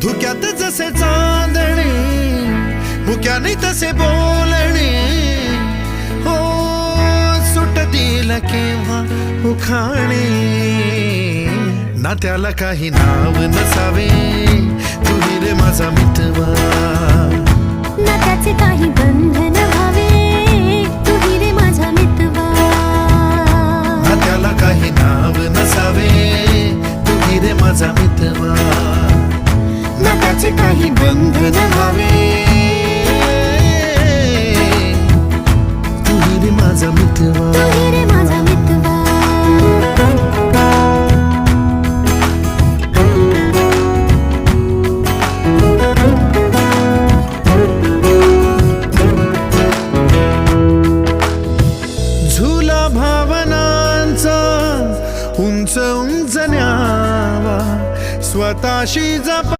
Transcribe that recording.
धुक्यात जसे चांदणे, मुक्याने तसे बोलणे, हो सुटतील केव्हा उखाणे. ना त्याला काही नाव नसावे, तू रे माझा मितवा. ना त्याचे काही बंधन व्हावे, तू रे माझा मितवा. ना त्याला काही नाव नसावे, तू रे माझा मितवा. ना त्याचे काही बंधन व्हावे, तू रे माझा मितवा. तू रे माझा मितवा. झुला भावनांचा उंच उंच न्यावा, स्वतःशी जपा.